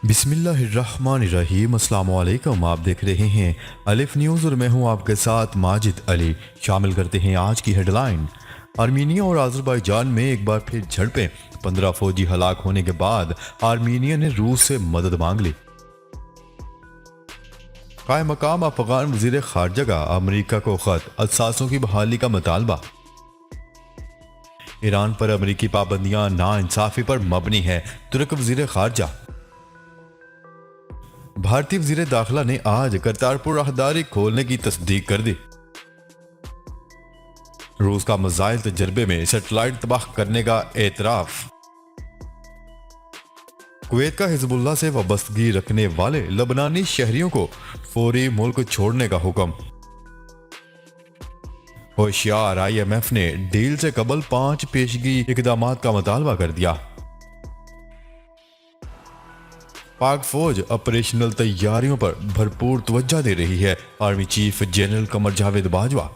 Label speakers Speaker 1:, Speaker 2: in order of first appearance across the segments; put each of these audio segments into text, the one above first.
Speaker 1: بسم اللہ الرحمن الرحیم۔ السلام علیکم، آپ دیکھ رہے ہیں الف نیوز اور میں ہوں آپ کے ساتھ ماجد علی۔ شامل کرتے ہیں آج کی ہیڈ لائن۔ آرمینیا اور آذربائیجان میں ایک بار پھر جھڑپیں، 15 فوجی ہلاک ہونے کے بعد آرمینیا نے روس سے مدد مانگ لی۔ قائم مقام افغان وزیر خارجہ کا امریکہ کو خط، اثاثوں کی بحالی کا مطالبہ۔ ایران پر امریکی پابندیاں ناانصافی پر مبنی ہیں، ترک وزیر خارجہ۔ بھارتی وزیر داخلہ نے آج کرتارپور راہداری کھولنے کی تصدیق کر دی۔ روس کا میزائل تجربے میں سیٹلائٹ تباہ کرنے کا اعتراف۔ کویت کا حزب اللہ سے وابستگی رکھنے والے لبنانی شہریوں کو فوری ملک چھوڑنے کا حکم۔ ہوشیار آئی ایم ایف نے ڈیل سے قبل 5 پیشگی اقدامات کا مطالبہ کر دیا۔ پاک فوج آپریشنل تیاریوں پر بھرپور توجہ دے رہی ہے، army chief general Qamar Javed Bajwa.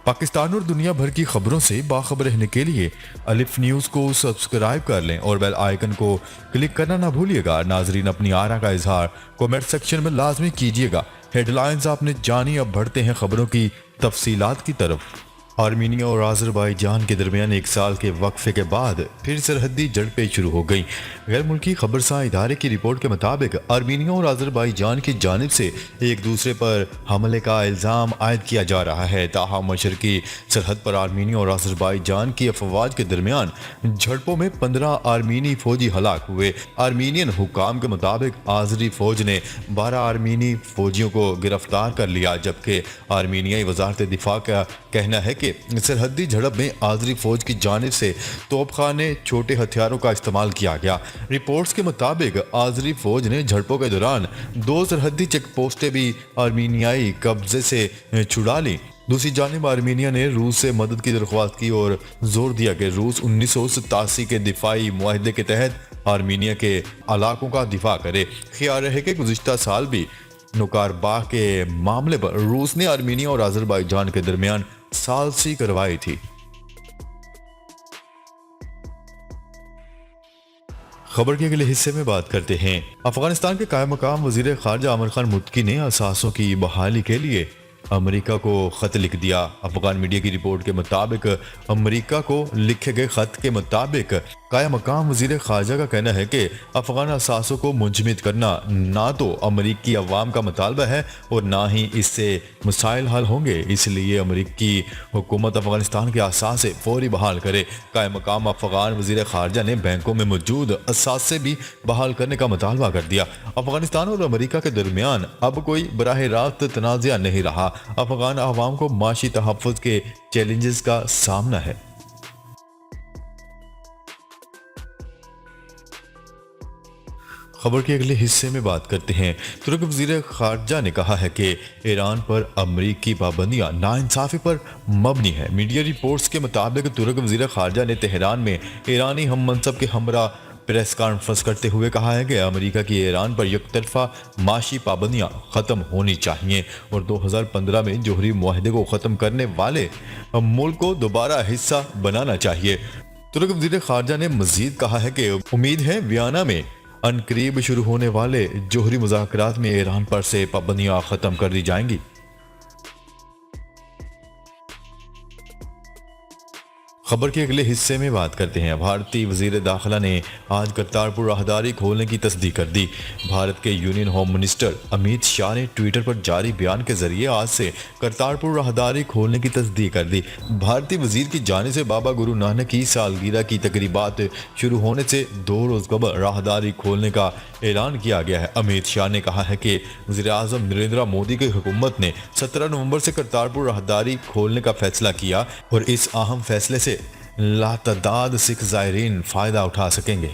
Speaker 1: Pakistan اور دنیا بھر کی خبروں سے باخبر رہنے کے لیے الف نیوز کو سبسکرائب کر لیں اور بیل آئیکن کو کلک کرنا نہ بھولیے گا۔ ناظرین، اپنی آراء کا اظہار کمنٹ سیکشن میں لازمی کیجیے گا۔ ہیڈ لائنز آپ نے جانی، اب بڑھتے ہیں خبروں کی تفصیلات کی طرف۔ آرمینیا اور آذربائیجان کے درمیان 1 سال کے وقفے کے بعد پھر سرحدی جھڑپیں شروع ہو گئیں۔ غیر ملکی خبرساں ادارے کی رپورٹ کے مطابق آرمینیا اور آذربائیجان کی جانب سے ایک دوسرے پر حملے کا الزام عائد کیا جا رہا ہے۔ تاہم مشرقی سرحد پر آرمینیا اور آذربائیجان کی افواج کے درمیان جھڑپوں میں 15 آرمینی فوجی ہلاک ہوئے۔ آرمینین حکام کے مطابق آذری فوج نے 12 آرمینی فوجیوں کو گرفتار کر لیا، جبکہ آرمینیائی وزارت دفاع کا کہنا ہے کہ سرحدی جھڑپ میں آذری فوج کی جانب سے توپ خانے، چھوٹے ہتھیاروں کا استعمال کیا گیا۔ رپورٹس کے مطابق آذری فوج نے جھڑپوں کے دوران 2 سرحدی چیک پوسٹیں بھی آرمینیائی قبضے سے چھڑا لیں۔ دوسری جانب آرمینیا نے روس سے مدد کی درخواست کی اور زور دیا کہ روس 1987 کے دفاعی معاہدے کے تحت آرمینیا کے علاقوں کا دفاع کرے۔ خیال رہے کہ گزشتہ سال بھی نوکارباخ کے معاملے پر روس نے آرمینیا اور آذربائیجان کے درمیان ثالثی کروائی تھی۔ خبر کے اگلے حصے میں بات کرتے ہیں۔ افغانستان کے قائم مقام وزیر خارجہ عامر خان متقی نے اثاثوں کی بحالی کے لیے امریکہ کو خط لکھ دیا۔ افغان میڈیا کی رپورٹ کے مطابق امریکہ کو لکھے گئے خط کے مطابق قائم مقام وزیر خارجہ کا کہنا ہے کہ افغان اثاثوں کو منجمد کرنا نہ تو امریکی عوام کا مطالبہ ہے اور نہ ہی اس سے مسائل حل ہوں گے، اس لیے امریکی حکومت افغانستان کے اثاثے فوری بحال کرے۔ قائم مقام افغان وزیر خارجہ نے بینکوں میں موجود اثاثے بھی بحال کرنے کا مطالبہ کر دیا۔ افغانستان اور امریکہ کے درمیان اب کوئی براہ راست تنازع نہیں رہا۔ افغان عوام کو معاشی تحفظ کے چیلنجز کا سامنا ہے۔ خبر کے اگلے حصے میں بات کرتے ہیں۔ ترک وزیر خارجہ نے کہا ہے کہ ایران پر امریکی پابندیاں ناانصافی پر مبنی ہیں۔ میڈیا رپورٹس کے مطابق ترک وزیر خارجہ نے تہران میں ایرانی ہم منصب کے ہمراہ پریس کانفرنس کرتے ہوئے کہا ہے کہ امریکہ کی ایران پر یک طرفہ معاشی پابندیاں ختم ہونی چاہیے اور 2015 میں جوہری معاہدے کو ختم کرنے والے ملک کو دوبارہ حصہ بنانا چاہیے۔ ترک وزیر خارجہ نے مزید کہا ہے کہ امید ہے ویانا میں عنقریب شروع ہونے والے جوہری مذاکرات میں ایران پر سے پابندیاں ختم کر دی جائیں گی۔ خبر کے اگلے حصے میں بات کرتے ہیں۔ بھارتی وزیر داخلہ نے آج کرتارپور راہداری کھولنے کی تصدیق کر دی۔ بھارت کے union home minister Amit Shah نے ٹویٹر پر جاری بیان کے ذریعے آج سے کرتارپور راہداری کھولنے کی تصدیق کر دی۔ بھارتی وزیر کی جانب سے بابا گرو نانک کی سالگرہ کی تقریبات شروع ہونے سے 2 روز قبل راہداری کھولنے کا اعلان کیا گیا ہے۔ امیت شاہ نے کہا ہے کہ وزیر اعظم نریندر مودی کی حکومت نے 17 نومبر سے کرتارپور راہداری کھولنے کا فیصلہ کیا اور اس اہم فیصلے سے لاتعداد سکھ زائرین فائدہ اٹھا سکیں گے۔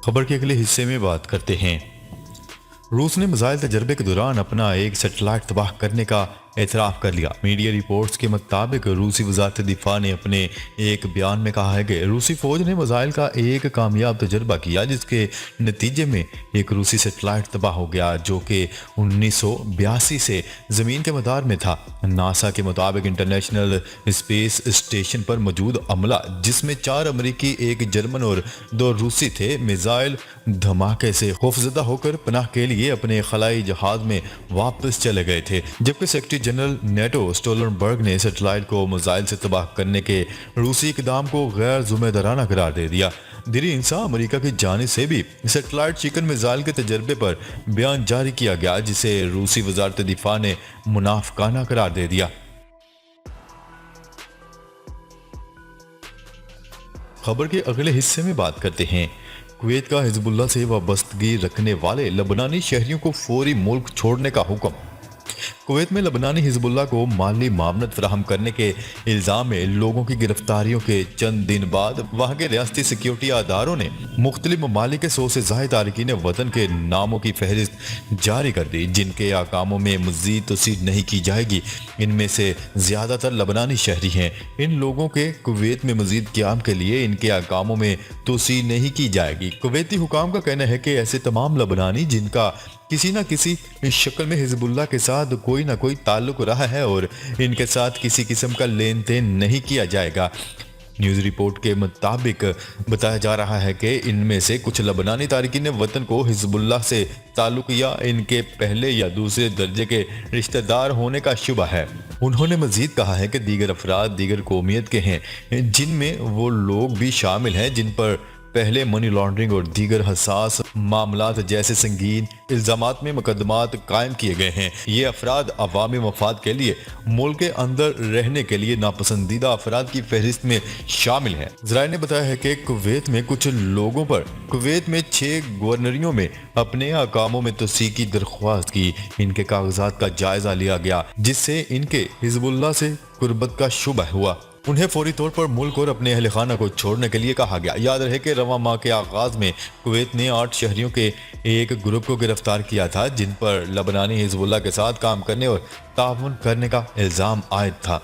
Speaker 1: خبر کے اگلے حصے میں بات کرتے ہیں۔ روس نے میزائل تجربے کے دوران اپنا ایک سیٹلائٹ تباہ کرنے کا اعتراف کر لیا۔ میڈیا رپورٹس کے مطابق روسی وزارت دفاع نے اپنے ایک بیان میں کہا ہے کہ روسی فوج نے میزائل کا ایک کامیاب تجربہ کیا جس کے نتیجے میں ایک روسی سیٹلائٹ تباہ ہو گیا جو کہ 1982 سے زمین کے مدار میں تھا۔ ناسا کے مطابق انٹرنیشنل اسپیس اسٹیشن پر موجود عملہ جس میں 4 امریکی، 1 جرمن اور 2 روسی تھے، میزائل دھماکے سے خوفزدہ ہو کر پناہ کے لیے اپنے خلائی جہاز میں واپس چلے گئے تھے، جبکہ سیکرٹری جنرل نیٹو اسٹولنبرگ نے سیٹلائٹ کو میزائل سے تباہ کرنے کے روسی اقدام کو غیر ذمہ دارانہ قرار دے دیا۔ دیری انسا امریکہ کی جانب سے بھی سیٹلائٹ چکن میزائل کے تجربے پر بیان جاری کیا گیا جسے روسی وزارت دفاع نے منافقانہ قرار دے دیا۔ خبر کے اگلے حصے میں بات کرتے ہیں کویت کا حزب اللہ سے وابستگی رکھنے والے لبنانی شہریوں کو فوری ملک چھوڑنے کا حکم۔ کویت میں لبنانی حزب اللہ کو مالی معاونت فراہم کرنے کے الزام میں لوگوں کی گرفتاریوں کے چند دن بعد وہاں کے ریاستی سیکیورٹی اداروں نے مختلف ممالک کے 100 سے زائد تارکین وطن کے ناموں کی فہرست جاری کر دی جن کے احکاموں میں مزید توسیع نہیں کی جائے گی۔ ان میں سے زیادہ تر لبنانی شہری ہیں۔ ان لوگوں کے کویت میں مزید قیام کے لیے ان کے احکاموں میں توسیع نہیں کی جائے گی۔ کویتی حکام کا کہنا ہے کہ ایسے تمام لبنانی جن کا کسی نہ کسی شکل میں حزب اللہ کے ساتھ کوئی نہ کوئی تعلق رہا ہے اور ان کے ساتھ کسی قسم کا لین دین نہیں کیا جائے گا۔ نیوز رپورٹ کے مطابق بتایا جا رہا ہے کہ ان میں سے کچھ لبنانی تارکین وطن کو حزب اللہ سے تعلق یا ان کے پہلے یا دوسرے درجے کے رشتہ دار ہونے کا شبہ ہے۔ انہوں نے مزید کہا ہے کہ دیگر افراد دیگر قومیت کے ہیں جن میں وہ لوگ بھی شامل ہیں جن پر پہلے منی لانڈرنگ اور دیگر حساس معاملات جیسے سنگین الزامات میں مقدمات قائم کیے گئے ہیں۔ یہ افراد عوامی مفاد کے لیے ملک کے اندر رہنے کے لیے ناپسندیدہ افراد کی فہرست میں شامل ہیں۔ ذرائع نے بتایا ہے کہ کویت میں کچھ لوگوں پر کویت میں 6 گورنریوں میں اپنے احکاموں میں توسیع کی درخواست کی۔ ان کے کاغذات کا جائزہ لیا گیا جس سے ان کے حزب اللہ سے قربت کا شبہ ہوا۔ انہیں فوری طور پر ملک اور اپنے اہل خانہ کو چھوڑنے کے لیے کہا گیا۔ یاد رہے کہ رواں ماہ کے آغاز میں کویت نے 8 شہریوں کے ایک گروپ کو گرفتار کیا تھا جن پر لبنانی حزب اللہ کے ساتھ کام کرنے اور تعاون کرنے کا الزام عائد تھا۔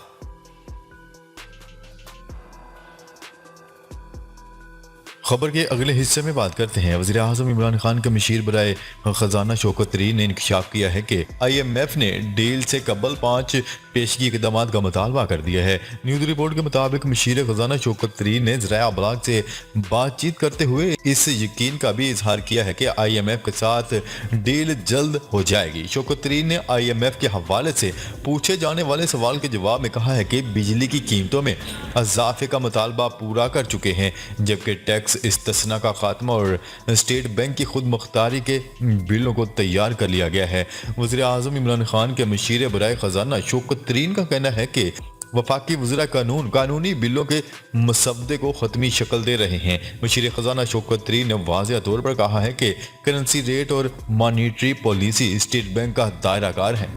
Speaker 1: خبر کے اگلے حصے میں بات کرتے ہیں وزیر اعظم عمران خان کے مشیر برائے خزانہ شوکت ترین نے انکشاف کیا ہے کہ IMF نے ڈیل سے قبل 5 پیشگی اقدامات کا مطالبہ کر دیا ہے۔ نیوز رپورٹ کے مطابق مشیر خزانہ شوکت ترین نے ذرائع ابلاغ سے بات چیت کرتے ہوئے اس یقین کا بھی اظہار کیا ہے کہ IMF کے ساتھ ڈیل جلد ہو جائے گی۔ شوکت ترین نے IMF کے حوالے سے پوچھے جانے والے سوال کے جواب میں کہا ہے کہ بجلی کی قیمتوں میں اضافے کا مطالبہ پورا کر چکے ہیں جبکہ ٹیکس استثناء کا خاتمہ اور اسٹیٹ بینک کی خود مختاری کے بلوں کو تیار کر لیا گیا ہے۔ وزیر اعظم عمران خان کے مشیر برائے خزانہ شوکت ترین کا کہنا ہے کہ وفاقی وزراء قانونی بلوں کے مسودے کو حتمی شکل دے رہے ہیں۔ مشیر خزانہ شوکت ترین نے واضح طور پر کہا ہے کہ کرنسی ریٹ اور مانیٹری پالیسی اسٹیٹ بینک کا دائرہ کار ہے۔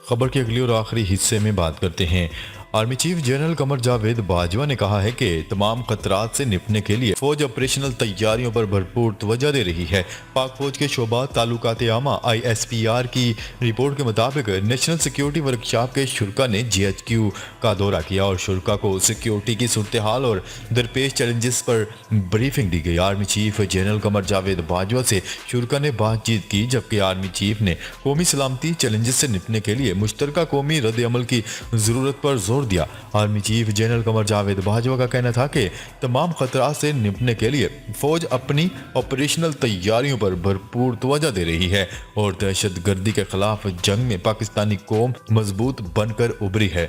Speaker 1: خبر کے اگلی اور آخری حصے میں بات کرتے ہیں army chief general Qamar Javed Bajwa نے کہا ہے کہ تمام خطرات سے نپٹنے کے لیے فوج آپریشنل تیاریوں پر بھرپور توجہ دے رہی ہے۔ پاک فوج کے شعبہ تعلقات عامہ ISPR کی رپورٹ کے مطابق نیشنل سیکیورٹی ورکشاپ کے شرکا نے GHQ کا دورہ کیا اور شرکا کو سیکیورٹی کی صورتحال اور درپیش چیلنجز پر بریفنگ دی گئی۔ Army chief general Qamar Javed Bajwa سے شرکا نے بات چیت کی جبکہ آرمی چیف نے قومی سلامتی چیلنجز سے نپٹنے کے لیے مشترکہ قومی رد عمل کی ضرورت پر زور دیا۔ Army chief general Qamar Javed Bajwa کا کہنا تھا کہ تمام خطرات سے نپٹنے کے لیے فوج اپنی آپریشنل تیاریوں پر بھرپور توجہ دے رہی ہے اور دہشت گردی کے خلاف جنگ میں پاکستانی قوم مضبوط بن کر ابھری ہے۔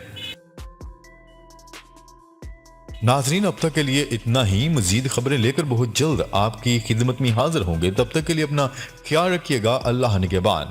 Speaker 1: ناظرین اب تک کے لیے اتنا ہی۔ مزید خبریں لے کر بہت جلد آپ کی خدمت میں حاضر ہوں گے۔ تب تک کے لیے اپنا خیال رکھیے گا۔ اللہ نگہبان۔